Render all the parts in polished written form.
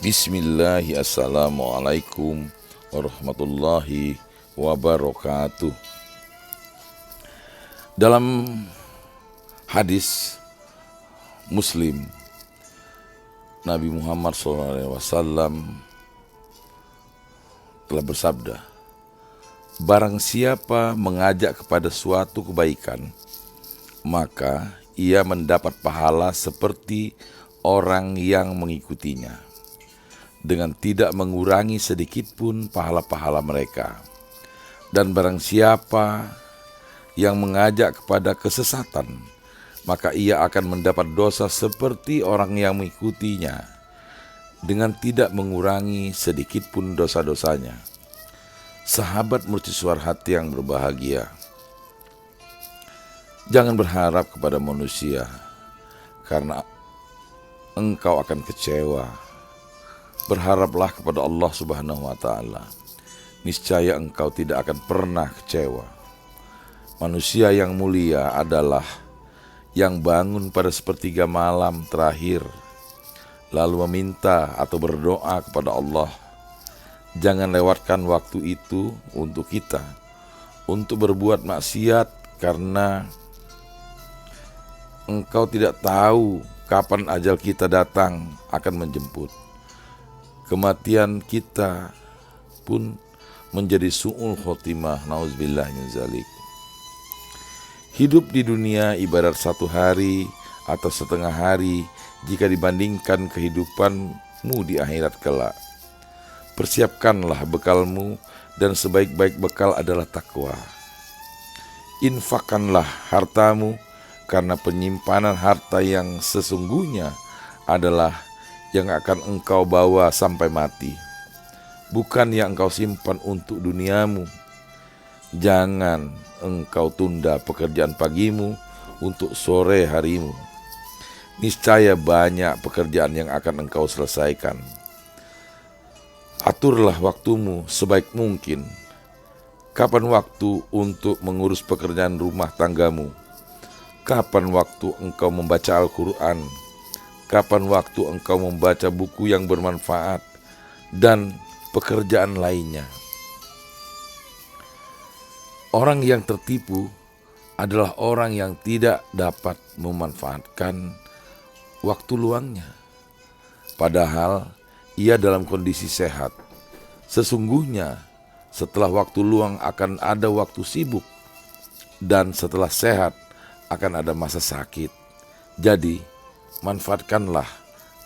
Bismillahi assalamualaikum warahmatullahi wabarakatuh. Dalam hadis Muslim, Nabi Muhammad SAW telah bersabda, barang siapa mengajak kepada suatu kebaikan, maka ia mendapat pahala seperti orang yang mengikutinya, dengan tidak mengurangi sedikit pun pahala-pahala mereka. Dan barang siapa yang mengajak kepada kesesatan, maka ia akan mendapat dosa seperti orang yang mengikutinya, dengan tidak mengurangi sedikit pun dosa-dosanya. Sahabat mercusuar hati yang berbahagia, jangan berharap kepada manusia, karena engkau akan kecewa. Berharaplah kepada Allah Subhanahu wa Ta'ala. Niscaya engkau tidak akan pernah kecewa. Manusia yang mulia adalah yang bangun pada sepertiga malam terakhir, lalu meminta atau berdoa kepada Allah. Jangan lewatkan waktu itu untuk kita, untuk berbuat maksiat, karena engkau tidak tahu kapan ajal kita datang akan menjemput. Kematian kita pun menjadi su'ul khotimah, na'udzubillah min dzalik. Hidup di dunia ibarat satu hari atau setengah hari jika dibandingkan kehidupanmu di akhirat kelak. Persiapkanlah bekalmu, dan sebaik-baik bekal adalah takwa. Infakkanlah hartamu, karena penyimpanan harta yang sesungguhnya adalah yang akan engkau bawa sampai mati, bukan yang engkau simpan untuk duniamu. Jangan engkau tunda pekerjaan pagimu untuk sore harimu. Niscaya banyak pekerjaan yang akan engkau selesaikan. Aturlah waktumu sebaik mungkin. Kapan waktu untuk mengurus pekerjaan rumah tanggamu? Kapan waktu engkau membaca Al-Quran? Kapan waktu engkau membaca buku yang bermanfaat dan pekerjaan lainnya? Orang yang tertipu adalah orang yang tidak dapat memanfaatkan waktu luangnya, padahal ia dalam kondisi sehat. Sesungguhnya setelah waktu luang akan ada waktu sibuk, dan setelah sehat akan ada masa sakit. Jadi manfaatkanlah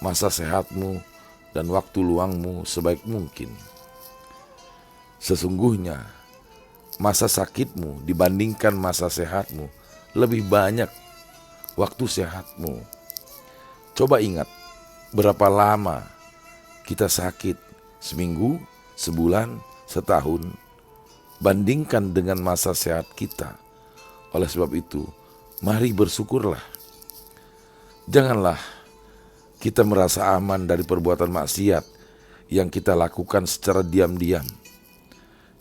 masa sehatmu dan waktu luangmu sebaik mungkin. Sesungguhnya masa sakitmu dibandingkan masa sehatmu lebih banyak waktu sehatmu. Coba ingat berapa lama kita sakit, seminggu, sebulan, setahun, bandingkan dengan masa sehat kita. Oleh sebab itu, mari bersyukurlah. Janganlah kita merasa aman dari perbuatan maksiat yang kita lakukan secara diam-diam.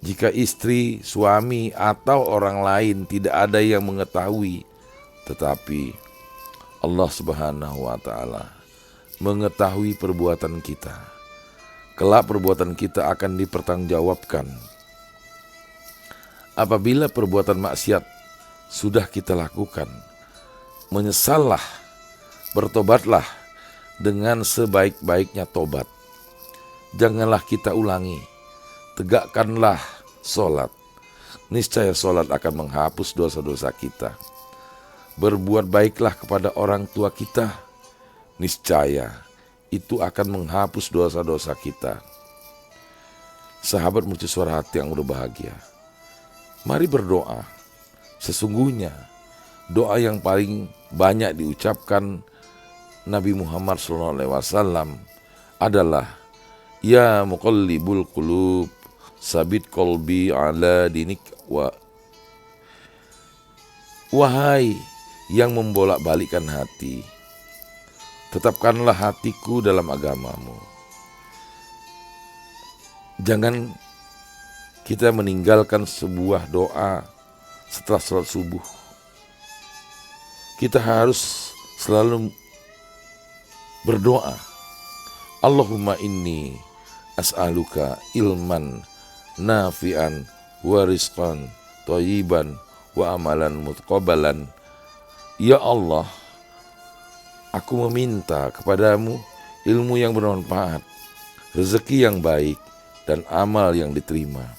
Jika istri, suami, atau orang lain tidak ada yang mengetahui, tetapi Allah Subhanahu wa Ta'ala mengetahui perbuatan kita. Kelak perbuatan kita akan dipertanggungjawabkan. Apabila perbuatan maksiat sudah kita lakukan, menyesallah, bertobatlah dengan sebaik-baiknya tobat. Janganlah kita ulangi. Tegakkanlah sholat. Niscaya sholat akan menghapus dosa-dosa kita. Berbuat baiklah kepada orang tua kita. Niscaya itu akan menghapus dosa-dosa kita. Sahabat mercusuar hati yang berbahagia, mari berdoa. Sesungguhnya doa yang paling banyak diucapkan Nabi Muhammad SAW adalah, ya muqallibul qulub, sabit qalbi ala dinik wa. Wahai yang membolak-balikkan hati, tetapkanlah hatiku dalam agamamu. Jangan kita meninggalkan sebuah doa setelah sholat subuh. Kita harus selalu berdoa, Allahumma inni as'aluka ilman nafi'an wa rizqan thayyiban wa amalan mutaqabbalan. Ya Allah, aku meminta kepadamu ilmu yang bermanfaat, rezeki yang baik, dan amal yang diterima.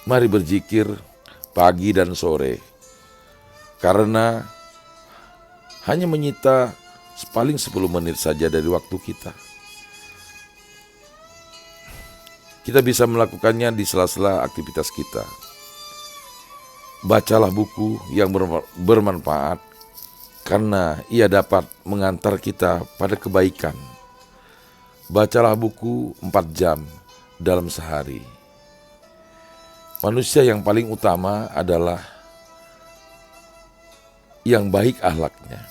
Mari berzikir pagi dan sore, karena hanya menyita paling 10 menit saja dari waktu kita. Kita bisa melakukannya di sela-sela aktivitas kita. Bacalah buku yang bermanfaat, karena ia dapat mengantar kita pada kebaikan. Bacalah buku 4 jam dalam sehari. Manusia yang paling utama adalah yang baik akhlaknya.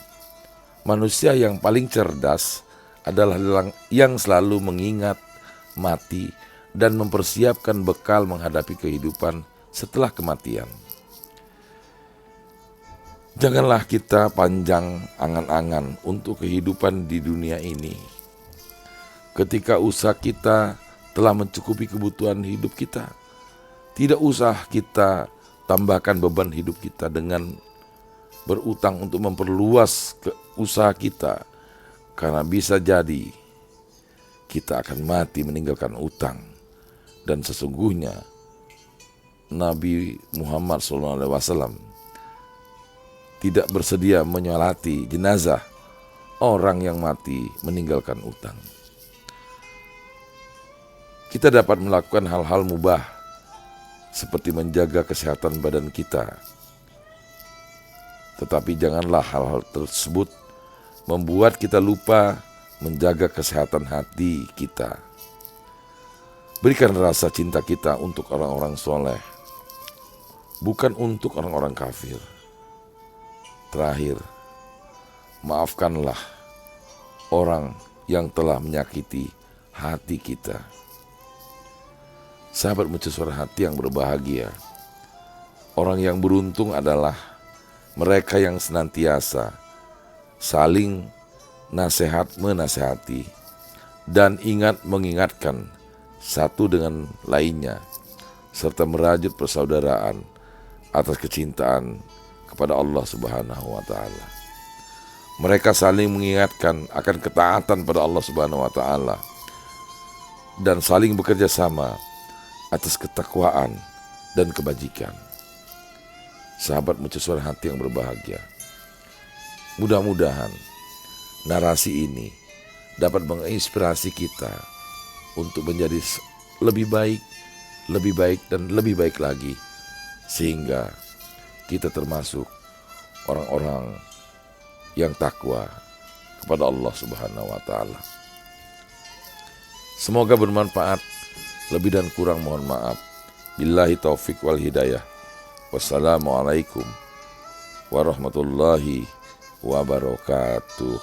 Manusia yang paling cerdas adalah yang selalu mengingat mati dan mempersiapkan bekal menghadapi kehidupan setelah kematian. Janganlah kita panjang angan-angan untuk kehidupan di dunia ini, ketika usaha kita telah mencukupi kebutuhan hidup kita. Tidak usah kita tambahkan beban hidup kita dengan berutang untuk memperluas usaha kita, karena bisa jadi kita akan mati meninggalkan utang. Dan sesungguhnya Nabi Muhammad SAW tidak bersedia menyolati jenazah orang yang mati meninggalkan utang. Kita dapat melakukan hal-hal mubah seperti menjaga kesehatan badan kita. Tetapi janganlah hal-hal tersebut membuat kita lupa menjaga kesehatan hati kita. Berikan rasa cinta kita untuk orang-orang soleh, bukan untuk orang-orang kafir. Terakhir, maafkanlah orang yang telah menyakiti hati kita. Sahabat mercusuar hati yang berbahagia, orang yang beruntung adalah mereka yang senantiasa saling nasihat menasehati dan ingat mengingatkan satu dengan lainnya, serta merajut persaudaraan atas kecintaan kepada Allah Subhanahu wa Ta'ala. Mereka saling mengingatkan akan ketaatan pada Allah Subhanahu wa Ta'ala dan saling bekerja sama atas ketakwaan dan kebajikan. Sahabat mercusuar hati yang berbahagia, mudah-mudahan narasi ini dapat menginspirasi kita untuk menjadi lebih baik dan lebih baik lagi, sehingga kita termasuk orang-orang yang takwa kepada Allah Subhanahu wa Ta'ala. Semoga bermanfaat. Lebih dan kurang mohon maaf. Billahi taufik wal hidayah. Wassalamualaikum warahmatullahi wabarakatuh.